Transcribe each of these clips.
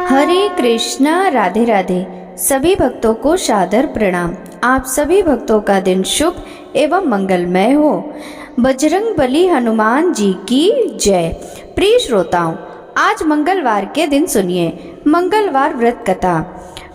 हरे कृष्णा, राधे राधे। सभी भक्तों को सादर प्रणाम। आप सभी भक्तों का दिन शुभ एवं मंगलमय हो। बजरंग बली हनुमान जी की जय। प्रिय श्रोताओं, आज मंगलवार के दिन सुनिए मंगलवार व्रत कथा।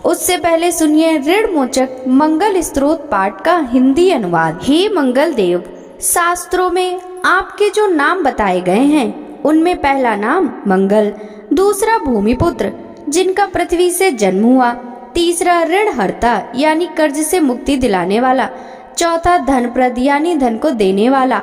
उससे पहले सुनिए ऋण मोचक मंगल स्तोत्र पाठ का हिंदी अनुवाद। हे मंगल देव, शास्त्रों में आपके जो नाम बताए गए हैं उनमें पहला नाम मंगल, दूसरा भूमिपुत्र जिनका पृथ्वी से जन्म हुआ, तीसरा ऋण हरता यानी कर्ज से मुक्ति दिलाने वाला, चौथा धनप्रद यानी धन को देने वाला,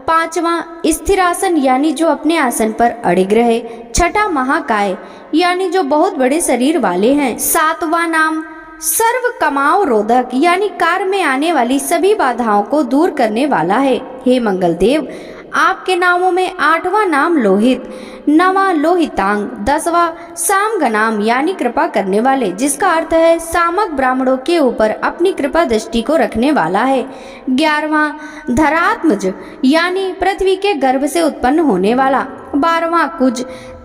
पांचवा स्थिरासन यानी जो अपने आसन पर अड़िग रहे, छठा महाकाय यानी जो बहुत बड़े शरीर वाले हैं, सातवां नाम सर्व कमाओ रोधक यानी कार में आने वाली सभी बाधाओं को दूर करने वाला है। हे मंगल देव, आपके नामों में आठवां नाम लोहित, नवा लोहितांग, दसवां सामगनाम यानी कृपा करने वाले, जिसका अर्थ है सामक ब्राह्मणों के ऊपर अपनी कृपा दृष्टि को रखने वाला है, 11वां धरात्मज यानी पृथ्वी के गर्भ से उत्पन्न होने वाला, 12वां कुज,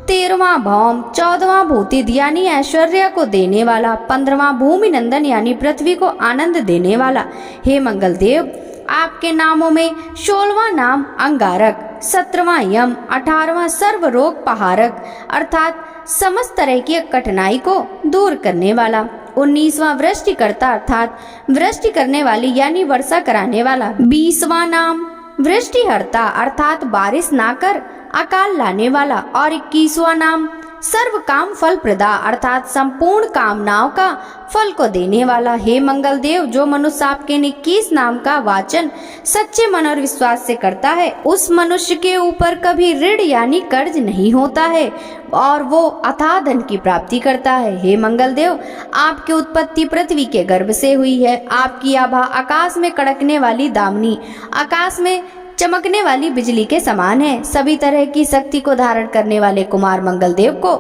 13वां भौम, 14वां भूतिद यानी ऐश्वर्य को देने वाला, 15वां भूमि नंदन यानी पृथ्वी को आनंद देने वाला। हे मंगल देव, आपके नामों में 16वां नाम अंगारक, 17वां यम, 18वां सर्व रोग पहारक अर्थात समस्त तरह की कठिनाई को दूर करने वाला, 19वां वृष्टिकर्ता अर्थात वृष्टि करने वाली यानी वर्षा कराने वाला, 20वां नाम वृष्टिहर्ता अर्थात बारिश ना कर अकाल लाने वाला, और 21वां नाम सर्व काम फल प्रदा अर्थात संपूर्ण कामनाओं का फल को देने वाला। हे मंगल देव, जो मनुष्य आपके 21 नाम का वाचन सच्चे मन और विश्वास से करता है, उस मनुष्य के ऊपर कभी ऋण यानी कर्ज नहीं होता है और वो अथाह धन की प्राप्ति करता है। हे मंगल देव, आपकी उत्पत्ति पृथ्वी के गर्भ से हुई है। आपकी आभा आकाश में कड़कने वाली दामिनी, आकाश में चमकने वाली बिजली के समान है। सभी तरह की शक्ति को धारण करने वाले कुमार मंगल देव को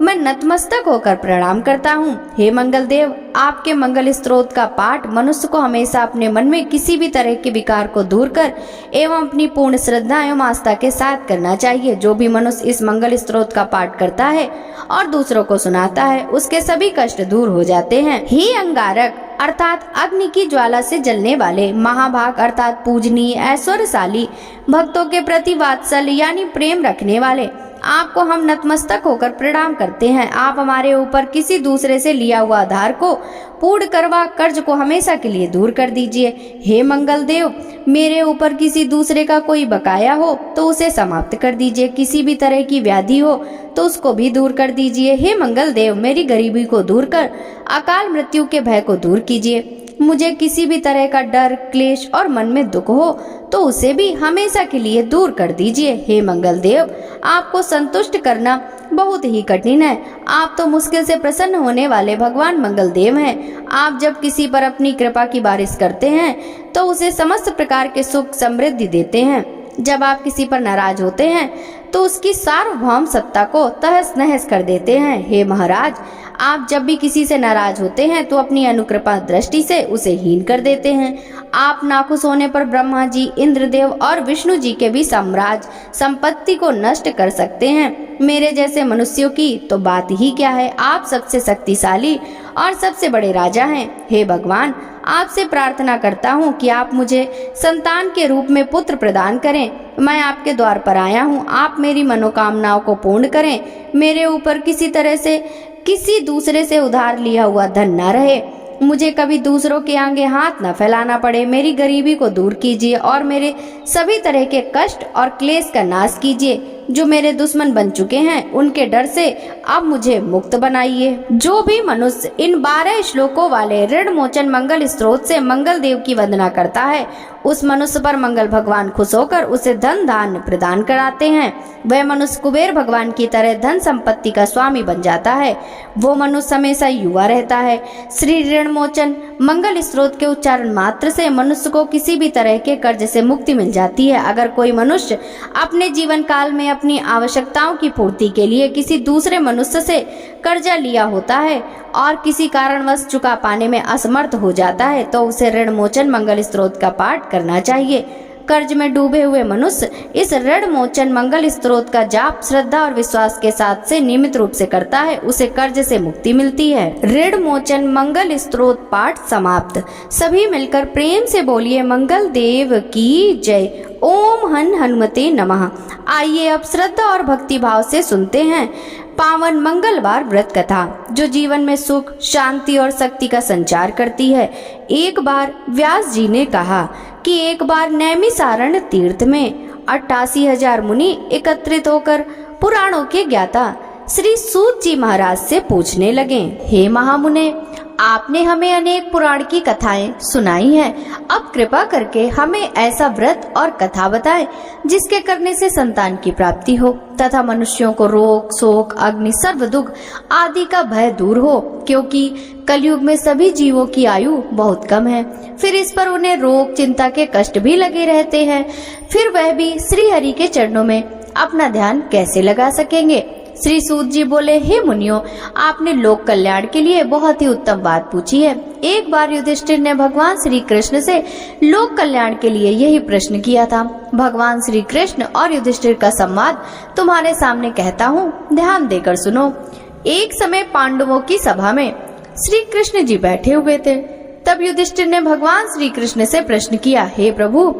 मैं नतमस्तक होकर प्रणाम करता हूँ। हे मंगल देव, आपके मंगल स्तोत्र का पाठ मनुष्य को हमेशा अपने मन में किसी भी तरह के विकार को दूर कर एवं अपनी पूर्ण श्रद्धा एवं आस्था के साथ करना चाहिए। जो भी मनुष्य इस मंगल स्तोत्र का पाठ करता है और दूसरों को सुनाता है, उसके सभी कष्ट दूर हो जाते हैं। हे अंगारक अर्थात अग्नि की ज्वाला से जलने वाले, महाभाग अर्थात पूजनीय, ऐश्वर्यशाली, भक्तों के प्रति वात्सल्य यानी प्रेम रखने वाले, आपको हम नतमस्तक होकर प्रणाम करते हैं। आप हमारे ऊपर किसी दूसरे से लिया हुआ आधार को पूर्ण करवा कर्ज को हमेशा के लिए दूर कर दीजिए। हे मंगल देव, मेरे ऊपर किसी दूसरे का कोई बकाया हो तो उसे समाप्त कर दीजिए। किसी भी तरह की व्याधि हो तो उसको भी दूर कर दीजिए। हे मंगल देव, मेरी गरीबी को दूर कर अकाल मृत्यु के भय को दूर कीजिए। मुझे किसी भी तरह का डर, क्लेश और मन में दुख हो तो उसे भी हमेशा के लिए दूर कर दीजिए। हे मंगल देव, आपको संतुष्ट करना बहुत ही कठिन है। आप तो मुश्किल से प्रसन्न होने वाले भगवान मंगल देव हैं। आप जब किसी पर अपनी कृपा की बारिश करते हैं तो उसे समस्त प्रकार के सुख समृद्धि देते हैं। जब आप किसी पर नाराज होते हैं तो उसकी सार्वभौम सत्ता को तहस नहस कर देते हैं। हे महाराज, आप जब भी किसी से नाराज होते हैं तो अपनी अनुकृपा दृष्टि से उसे हीन कर देते हैं। आप नाखुश होने पर ब्रह्मा जी, इंद्रदेव और विष्णु जी के भी साम्राज्य संपत्ति को नष्ट कर सकते हैं। मेरे जैसे मनुष्यों की तो बात ही क्या है। आप सबसे शक्तिशाली और सबसे बड़े राजा हैं। हे भगवान, आपसे प्रार्थना करता हूँ कि आप मुझे संतान के रूप में पुत्र प्रदान करें। मैं आपके द्वार पर आया हूँ, आप मेरी मनोकामनाओं को पूर्ण करें। मेरे ऊपर किसी तरह से किसी दूसरे से उधार लिया हुआ धन न रहे। मुझे कभी दूसरों के आगे हाथ न फैलाना पड़े। मेरी गरीबी को दूर कीजिए और मेरे सभी तरह के कष्ट और क्लेश का नाश कीजिए। जो मेरे दुश्मन बन चुके हैं उनके डर से अब मुझे मुक्त बनाइए। जो भी मनुष्य इन 12 श्लोकों वाले ऋण मोचन मंगल स्तोत्र से मंगल देव की वंदना करता है, उस मनुष्य पर मंगल भगवान खुश होकर उसे धन धान्य प्रदान कराते हैं। वह मनुष्य कुबेर भगवान की तरह धन संपत्ति का स्वामी बन जाता है। वो मनुष्य हमेशा युवा रहता है। श्री ऋण मोचन मंगल स्तोत्र के उच्चारण मात्र से मनुष्य को किसी भी तरह के कर्ज से मुक्ति मिल जाती है। अगर कोई मनुष्य अपने जीवन काल में अपनी आवश्यकताओं की पूर्ति के लिए किसी दूसरे मनुष्य से कर्जा लिया होता है और किसी कारणवश चुका पाने में असमर्थ हो जाता है तो उसे ऋण मोचन मंगल स्तोत्र का पाठ करना चाहिए। कर्ज में डूबे हुए मनुष्य इस ऋण मोचन मंगल स्त्रोत का जाप श्रद्धा और विश्वास के साथ से नियमित रूप से करता है, उसे कर्ज से मुक्ति मिलती है। ऋण मोचन मंगल स्त्रोत पाठ समाप्त। सभी मिलकर प्रेम से बोलिए मंगल देव की जय। ओम हन हनुमते नमः। आइए अब श्रद्धा और भक्ति भाव से सुनते हैं पावन मंगलवार व्रत कथा, जो जीवन में सुख, शांति और शक्ति का संचार करती है। एक बार व्यास जी ने कहा कि एक बार नैमिसारण्य तीर्थ में 88,000 मुनि एकत्रित होकर पुराणों के ज्ञाता श्री सूत जी महाराज से पूछने लगे, हे महामुने, आपने हमें अनेक पुराण की कथाएं सुनाई हैं। अब कृपा करके हमें ऐसा व्रत और कथा बताएं जिसके करने से संतान की प्राप्ति हो तथा मनुष्यों को रोग, शोक, अग्नि, सर्व दुख आदि का भय दूर हो, क्योंकि कलयुग में सभी जीवों की आयु बहुत कम है। फिर इस पर उन्हें रोग, चिंता के कष्ट भी लगे रहते हैं। फिर वह भी श्री हरि के चरणों में अपना ध्यान कैसे लगा सकेंगे। श्री सूत जी बोले, हे मुनियों, आपने लोक कल्याण के लिए बहुत ही उत्तम बात पूछी है। एक बार युधिष्ठिर ने भगवान श्री कृष्ण से लोक कल्याण के लिए यही प्रश्न किया था। भगवान श्री कृष्ण और युधिष्ठिर का संवाद तुम्हारे सामने कहता हूँ, ध्यान देकर सुनो। एक समय पांडवों की सभा में श्री कृष्ण जी बैठे हुए थे। तब युधिष्ठिर ने भगवान श्री कृष्ण से प्रश्न किया, हे प्रभु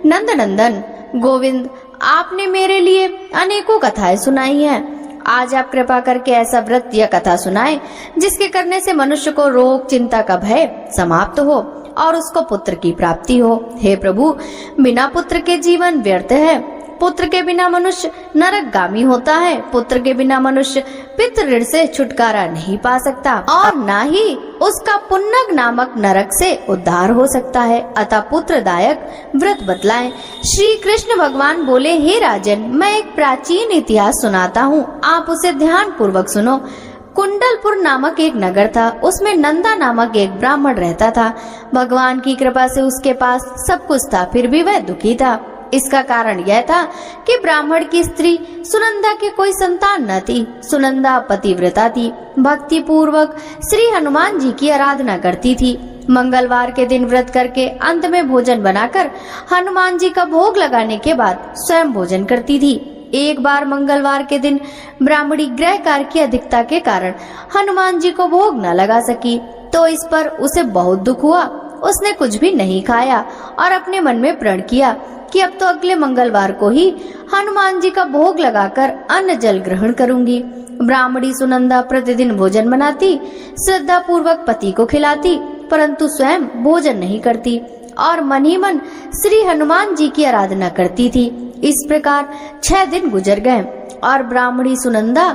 नंदनंदन गोविंद, आपने मेरे लिए अनेकों कथाएं सुनाई हैं। आज आप कृपा करके ऐसा व्रत या कथा सुनाएं जिसके करने से मनुष्य को रोग, चिंता का भय समाप्त हो और उसको पुत्र की प्राप्ति हो। हे प्रभु, बिना पुत्र के जीवन व्यर्थ है। पुत्र के बिना मनुष्य नरकगामी होता है। पुत्र के बिना मनुष्य पितृ ऋण से छुटकारा नहीं पा सकता और न ही उसका पुन्नग नामक नरक से उद्धार हो सकता है। अतः पुत्रदायक व्रत बतलाएं। श्री कृष्ण भगवान बोले, हे राजन, मैं एक प्राचीन इतिहास सुनाता हूँ, आप उसे ध्यान पूर्वक सुनो। कुंडलपुर नामक एक नगर था, उसमें नंदा नामक एक ब्राह्मण रहता था। भगवान की कृपा से उसके पास सब कुछ था, फिर भी वह दुखी था। इसका कारण यह था कि ब्राह्मण की स्त्री सुनंदा की कोई संतान न थी। सुनंदा पतिव्रता थी, भक्ति पूर्वक श्री हनुमान जी की आराधना करती थी। मंगलवार के दिन व्रत करके अंत में भोजन बनाकर हनुमान जी का भोग लगाने के बाद स्वयं भोजन करती थी। एक बार मंगलवार के दिन ब्राह्मणी गृह कार्य की अधिकता के कारण हनुमान जी को भोग न लगा सकी, तो इस पर उसे बहुत दुख हुआ। उसने कुछ भी नहीं खाया और अपने मन में प्रण किया कि अब तो अगले मंगलवार को ही हनुमान जी का भोग लगाकर अन्न जल ग्रहण करूंगी। ब्राह्मणी सुनंदा प्रतिदिन भोजन बनाती, श्रद्धा पूर्वक पति को खिलाती, परंतु स्वयं भोजन नहीं करती और मन ही मन श्री हनुमान जी की आराधना करती थी। इस प्रकार 6 दिन गुजर गए और ब्राह्मणी सुनंदा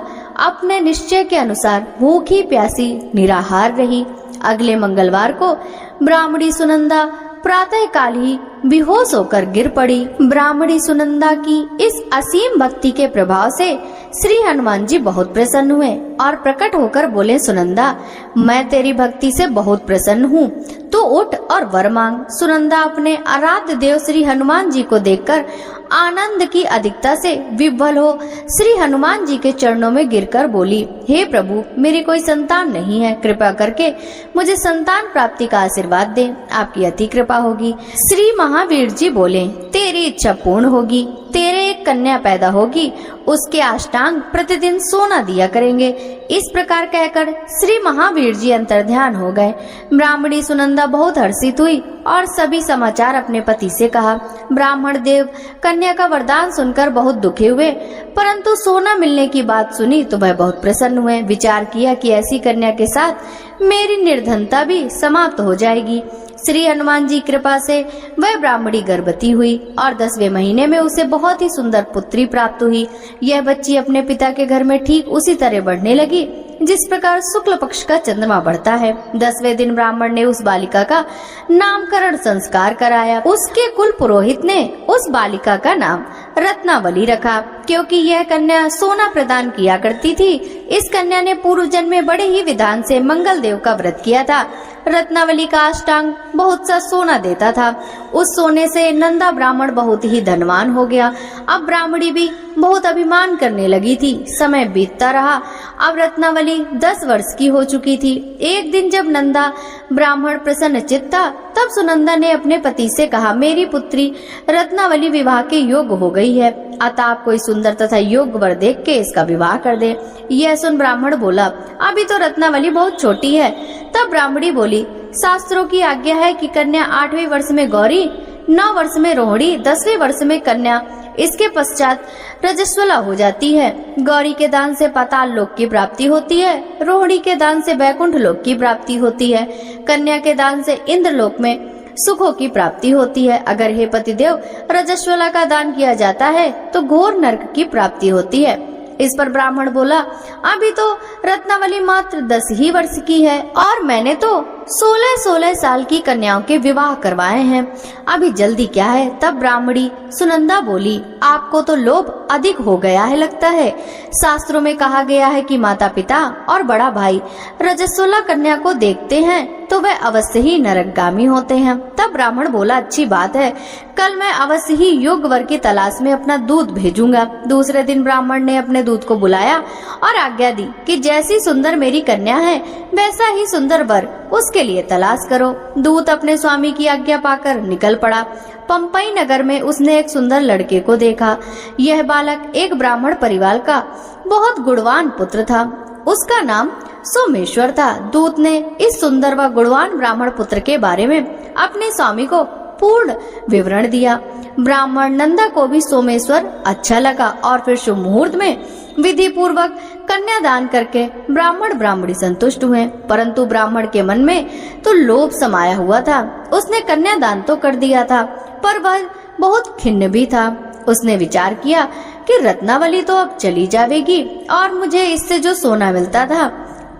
अपने निश्चय के अनुसार भूखी प्यासी निराहार रही। अगले मंगलवार को ब्राह्मणी सुनंदा प्रातः काल ही बेहोश होकर गिर पड़ी। ब्राह्मणी सुनंदा की इस असीम भक्ति के प्रभाव से श्री हनुमान जी बहुत प्रसन्न हुए और प्रकट होकर बोले, सुनंदा, मैं तेरी भक्ति से बहुत प्रसन्न हूँ, तो उठ और वर मांग। सुनंदा अपने आराध्य देव श्री हनुमान जी को देखकर आनंद की अधिकता से विह्वल हो श्री हनुमान जी के चरणों में गिरकर बोली, हे प्रभु, मेरी कोई संतान नहीं है, कृपा करके मुझे संतान प्राप्ति का आशीर्वाद दें, आपकी अति कृपा होगी। श्री महावीर जी बोले, तेरी इच्छा पूर्ण होगी, तेरे एक कन्या पैदा होगी, उसके अष्टांग प्रतिदिन सोना दिया करेंगे। इस प्रकार कहकर श्री महावीर जी अंतर्ध्यान हो गए। ब्राह्मणी सुनंदा बहुत हर्षित हुई और सभी समाचार अपने पति से कहा। ब्राह्मण देव कन्या का वरदान सुनकर बहुत दुखी हुए, परंतु सोना मिलने की बात सुनी तो वह बहुत प्रसन्न हुए। विचार किया कि ऐसी कन्या के साथ मेरी निर्धनता भी समाप्त हो जाएगी। श्री हनुमान जी कृपा से वह ब्राह्मणी गर्भवती हुई और 10वें महीने में उसे बहुत ही सुंदर पुत्री प्राप्त हुई। यह बच्ची अपने पिता के घर में ठीक उसी तरह बढ़ने लगी जिस प्रकार शुक्ल पक्ष का चंद्रमा बढ़ता है। 10वें दिन ब्राह्मण ने उस बालिका का नामकरण संस्कार कराया। उसके कुल पुरोहित ने उस बालिका का नाम रत्नावली रखा, क्योंकि यह कन्या सोना प्रदान किया करती थी। इस कन्या ने पूर्व जन्म में बड़े ही विधान से मंगल देव का व्रत किया था। रत्नावली का अष्टांग बहुत सा सोना देता था। उस सोने से नंदा ब्राह्मण बहुत ही धनवान हो गया। अब ब्राह्मणी भी बहुत अभिमान करने लगी थी। समय बीतता रहा। अब रत्नावली 10 वर्ष की हो चुकी थी। एक दिन जब नंदा ब्राह्मण प्रसन्नचित्त था, तब सुनंदा ने अपने पति से कहा, मेरी पुत्री रत्नावली विवाह के योग्य हो गई है, अतः आप कोई सुंदर तथा योग्य वर देख के इसका विवाह कर दे। यह सुन ब्राह्मण बोला, अभी तो रत्नावली बहुत छोटी है। तब ब्राह्मणी बोली, शास्त्रों की आज्ञा है कि कन्या 8वें वर्ष में गौरी, 9 वर्ष में रोहिणी, 10वें वर्ष में कन्या, इसके पश्चात रजस्वला हो जाती है। गौरी के दान से पाताल लोक की प्राप्ति होती है, रोहिणी के दान से बैकुंठ लोक की प्राप्ति होती है, कन्या के दान से इंद्र लोक में सुखों की प्राप्ति होती है। अगर हे पतिदेव रजस्वला का दान किया जाता है तो घोर नरक की प्राप्ति होती है। इस पर ब्राह्मण बोला, अभी तो रत्नावली मात्र 10 ही वर्ष की है और मैंने तो 16-16 साल की कन्याओं के विवाह करवाए हैं, अभी जल्दी क्या है। तब ब्राह्मणी सुनंदा बोली, आपको तो लोभ अधिक हो गया है लगता है। शास्त्रों में कहा गया है कि माता पिता और बड़ा भाई रजस्वला कन्या को देखते हैं तो वह अवश्य ही नरकगामी होते हैं। तब ब्राह्मण बोला, अच्छी बात है, कल मैं अवश्य ही योग्य वर की तलाश में अपना दूत भेजूंगा। दूसरे दिन ब्राह्मण ने अपने दूत को बुलाया और आज्ञा दी कि जैसी सुंदर मेरी कन्या है वैसा ही सुंदर वर उसके लिए तलाश करो। दूत अपने स्वामी की आज्ञा पाकर निकल पड़ा। पंपई नगर में उसने एक सुंदर लड़के को देखा। यह बालक एक ब्राह्मण परिवार का बहुत गुणवान पुत्र था। उसका नाम सोमेश्वर था। दूत ने इस सुंदर व गुणवान ब्राह्मण पुत्र के बारे में अपने स्वामी को पूर्ण विवरण दिया। ब्राह्मण नंदा को भी सोमेश्वर अच्छा लगा और फिर शुभ मुहूर्त में विधि पूर्वक कन्यादान करके ब्राह्मण ब्राह्मणी संतुष्ट हुए। परंतु ब्राह्मण के मन में तो लोभ समाया हुआ था। उसने कन्यादान तो कर दिया था, पर वह बहुत खिन्न भी था। उसने विचार किया कि रत्नावली तो अब चली जाएगी और मुझे इससे जो सोना मिलता था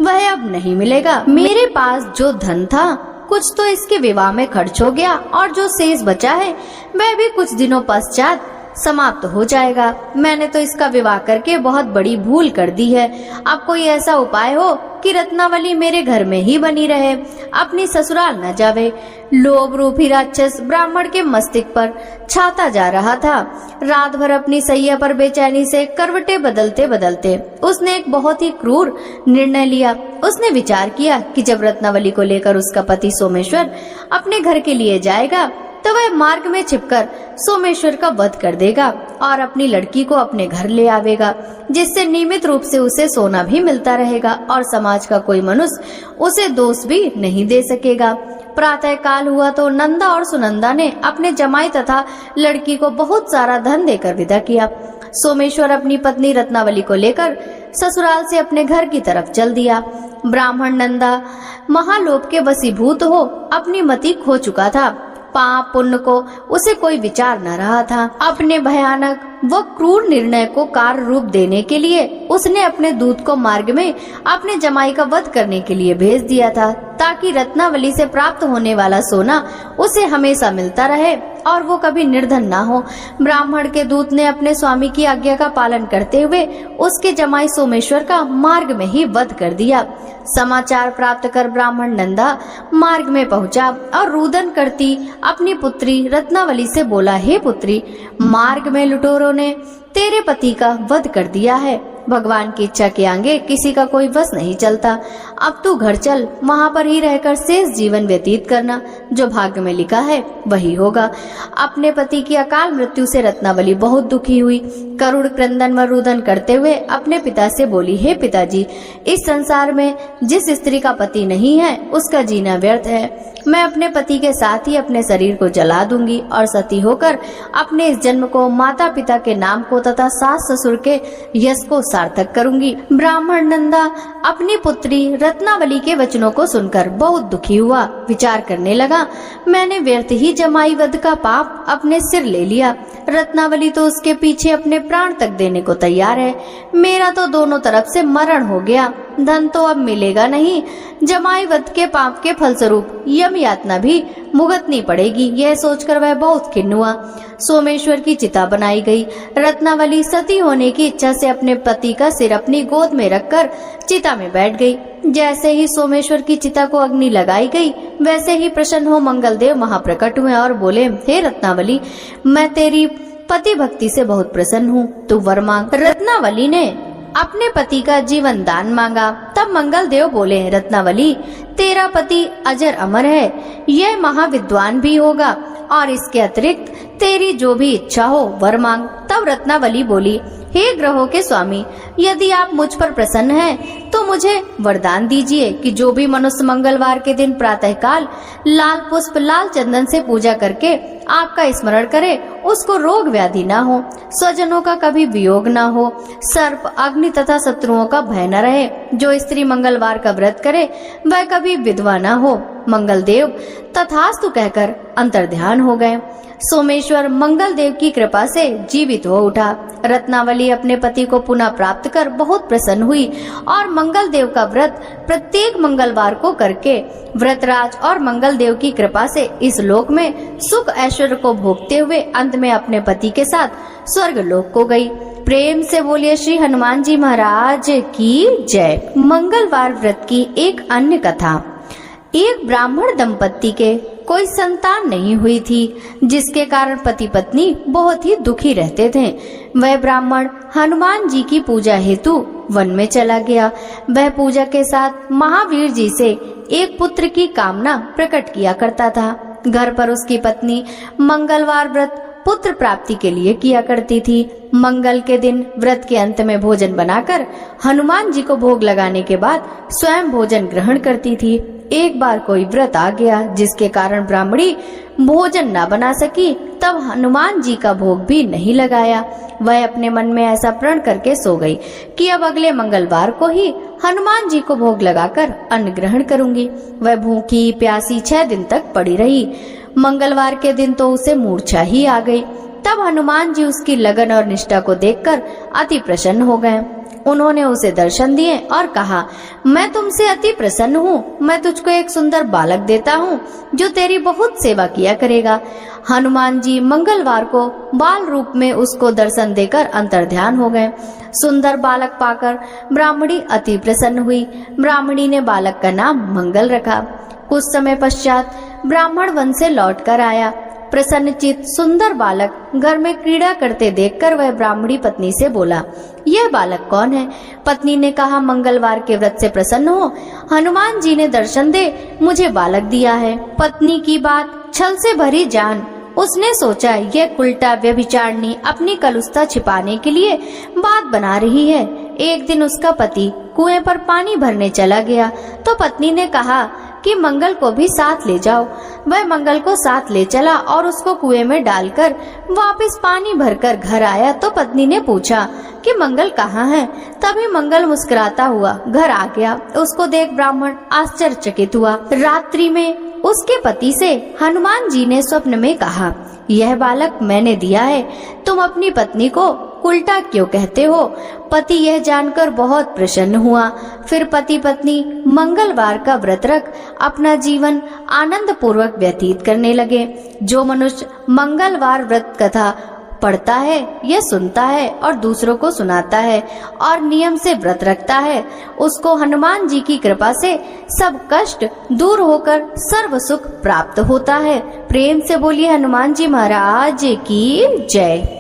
वह अब नहीं मिलेगा। मेरे पास जो धन था कुछ तो इसके विवाह में खर्च हो गया और जो शेष बचा है वह भी कुछ दिनों पश्चात समाप्त हो जाएगा। मैंने तो इसका विवाह करके बहुत बड़ी भूल कर दी है। अब कोई ऐसा उपाय हो कि रत्नावली मेरे घर में ही बनी रहे, अपनी ससुराल न जावे। लोभ रूपी राक्षस ब्राह्मण के मस्तिष्क पर छाता जा रहा था। रात भर अपनी सैया पर बेचैनी से करवटे बदलते बदलते उसने एक बहुत ही क्रूर निर्णय लिया। उसने विचार किया कि जब रत्नावली को लेकर उसका पति सोमेश्वर अपने घर के लिए जाएगा तो वह मार्ग में छिपकर सोमेश्वर का वध कर देगा और अपनी लड़की को अपने घर ले आवेगा, जिससे नियमित रूप से उसे सोना भी मिलता रहेगा और समाज का कोई मनुष्य उसे दोष भी नहीं दे सकेगा। प्रातः काल हुआ तो नंदा और सुनंदा ने अपने जमाई तथा लड़की को बहुत सारा धन देकर विदा किया। सोमेश्वर अपनी पत्नी रत्नावली को लेकर ससुराल से अपने घर की तरफ चल दिया। ब्राह्मण नंदा महालोभ के वशीभूत हो अपनी मति खो चुका था। पाप पुण्य को उसे कोई विचार न रहा था। अपने भयानक व क्रूर निर्णय को कार्य रूप देने के लिए उसने अपने दूत को मार्ग में अपने जमाई का वध करने के लिए भेज दिया था, ताकि रत्नावली से प्राप्त होने वाला सोना उसे हमेशा मिलता रहे और वो कभी निर्धन ना हो। ब्राह्मण के दूत ने अपने स्वामी की आज्ञा का पालन करते हुए उसके जमाई सोमेश्वर का मार्ग में ही वध कर दिया। समाचार प्राप्त कर ब्राह्मण नंदा मार्ग में पहुंचा और रुदन करती अपनी पुत्री रत्नावली से बोला, हे पुत्री, मार्ग में लुटेरों ने तेरे पति का वध कर दिया है। भगवान की इच्छा के आगे किसी का कोई वश नहीं चलता। अब तू घर चल, वहाँ पर ही रहकर शेष जीवन व्यतीत करना। जो भाग्य में लिखा है वही होगा। अपने पति की अकाल मृत्यु से रत्नावली बहुत दुखी हुई। करुण क्रंदन व रुदन करते हुए अपने पिता से बोली, हे पिताजी, इस संसार में जिस स्त्री का पति नहीं है उसका जीना व्यर्थ है। मैं अपने पति के साथ ही अपने शरीर को जला दूंगी और सती होकर अपने इस जन्म को माता पिता के नाम को तथा सास ससुर के यश को सार्थक करूंगी। ब्राह्मण नंदा अपनी पुत्री रत्नावली के वचनों को सुनकर बहुत दुखी हुआ। विचार करने लगा, मैंने व्यर्थ ही जमाई वध का पाप अपने सिर ले लिया। रत्नावली तो उसके पीछे अपने प्राण तक देने को तैयार है। मेरा तो दोनों तरफ से मरण हो गया। धन तो अब मिलेगा नहीं, जमाई वध के पाप के फलस्वरूप यम यातना भी भुगतनी पड़ेगी। यह सोचकर वह बहुत खिन्न हुआ। सोमेश्वर की चिता बनाई गई। रत्नावली सती होने की इच्छा से अपने पति का सिर अपनी गोद में रखकर चिता में बैठ गई। जैसे ही सोमेश्वर की चिता को अग्नि लगाई गई, वैसे ही प्रसन्न हो मंगलदेव महाप्रकट हुए और बोले, हे रत्नावली, मैं तेरी पति भक्ति से बहुत प्रसन्न हूँ, तू वर मांग। रत्नावली ने अपने पति का जीवन दान मांगा। तब मंगलदेव बोले, रत्नावली, तेरा पति अजर अमर है, यह महाविद्वान भी होगा और इसके अतिरिक्त तेरी जो भी इच्छा हो वर मांग। तब रत्नावली बोली, हे ग्रहों के स्वामी, यदि आप मुझ पर प्रसन्न हैं तो मुझे वरदान दीजिए कि जो भी मनुष्य मंगलवार के दिन प्रातःकाल लाल पुष्प लाल चंदन से पूजा करके आपका स्मरण करे, उसको रोग व्याधि न हो, स्वजनों का कभी वियोग न हो, सर्प अग्नि तथा शत्रुओं का भय न रहे। जो स्त्री मंगलवार का व्रत करे वह कभी विधवा न हो। मंगलदेव तथास्तु कहकर अंतर्ध्यान हो गए। सोमेश्वर मंगलदेव की कृपा से जीवित हो उठा। रत्नावली अपने पति को पुनः प्राप्त कर बहुत प्रसन्न हुई और मंगलदेव का व्रत प्रत्येक मंगलवार को करके व्रतराज और मंगलदेव की कृपा से इस लोक में सुख ऐश्वर्य को भोगते हुए अंत में अपने पति के साथ स्वर्ग लोक को गई। प्रेम से बोलिए श्री हनुमान जी महाराज की जय। मंगलवार व्रत की एक अन्य कथा। एक ब्राह्मण दंपत्ति के कोई संतान नहीं हुई थी, जिसके कारण पति पत्नी बहुत ही दुखी रहते थे। वह ब्राह्मण हनुमान जी की पूजा हेतु वन में चला गया। वह पूजा के साथ महावीर जी से एक पुत्र की कामना प्रकट किया करता था। घर पर उसकी पत्नी मंगलवार व्रत पुत्र प्राप्ति के लिए किया करती थी। मंगल के दिन व्रत के अंत में भोजन बनाकर हनुमान जी को भोग लगाने के बाद स्वयं भोजन ग्रहण करती थी। एक बार कोई व्रत आ गया जिसके कारण ब्राह्मणी भोजन न बना सकी, तब हनुमान जी का भोग भी नहीं लगाया। वह अपने मन में ऐसा प्रण करके सो गई कि अब अगले मंगलवार को ही हनुमान जी को भोग लगाकर अन्न ग्रहण करूंगी। वह भूखी प्यासी 6 दिन तक पड़ी रही। मंगलवार के दिन तो उसे मूर्छा ही आ गई। तब हनुमान जी उसकी लगन और निष्ठा को देखकर अति प्रसन्न हो गए। उन्होंने उसे दर्शन दिए और कहा, मैं तुमसे अति प्रसन्न हूँ। मैं तुझको एक सुंदर बालक देता हूँ जो तेरी बहुत सेवा किया करेगा। हनुमान जी मंगलवार को बाल रूप में उसको दर्शन देकर अंतर्ध्यान हो गए। सुंदर बालक पाकर ब्राह्मणी अति प्रसन्न हुई। ब्राह्मणी ने बालक का नाम मंगल रखा। कुछ समय पश्चात ब्राह्मण वन से लौट कर आया। प्रसन्नचित सुंदर बालक घर में क्रीड़ा करते देखकर वह ब्राह्मणी पत्नी से बोला, यह बालक कौन है? पत्नी ने कहा, मंगलवार के व्रत से प्रसन्न हो, हनुमान जी ने दर्शन दे मुझे बालक दिया है। पत्नी की बात छल से भरी जान उसने सोचा, यह उल्टा व्यभिचारिणी अपनी कलुषता छिपाने के लिए बात बना रही है। एक दिन उसका पति कुएं पर पानी भरने चला गया तो पत्नी ने कहा कि मंगल को भी साथ ले जाओ। वह मंगल को साथ ले चला और उसको कुएं में डालकर वापस पानी भरकर घर आया तो पत्नी ने पूछा कि मंगल कहाँ है? तभी मंगल मुस्कुराता हुआ घर आ गया। उसको देख ब्राह्मण आश्चर्यचकित हुआ। रात्रि में उसके पति से हनुमान जी ने स्वप्न में कहा, यह बालक मैंने दिया है, तुम अपनी पत्नी को उल्टा क्यों कहते हो? पति यह जानकर बहुत प्रसन्न हुआ। फिर पति पत्नी मंगलवार का व्रत रख अपना जीवन आनंद पूर्वक व्यतीत करने लगे। जो मनुष्य मंगलवार व्रत कथा पढ़ता है, यह सुनता है और दूसरों को सुनाता है और नियम से व्रत रखता है, उसको हनुमान जी की कृपा से सब कष्ट दूर होकर सर्व सुख प्राप्त होता है। प्रेम से बोलिए हनुमान जी महाराज की जय।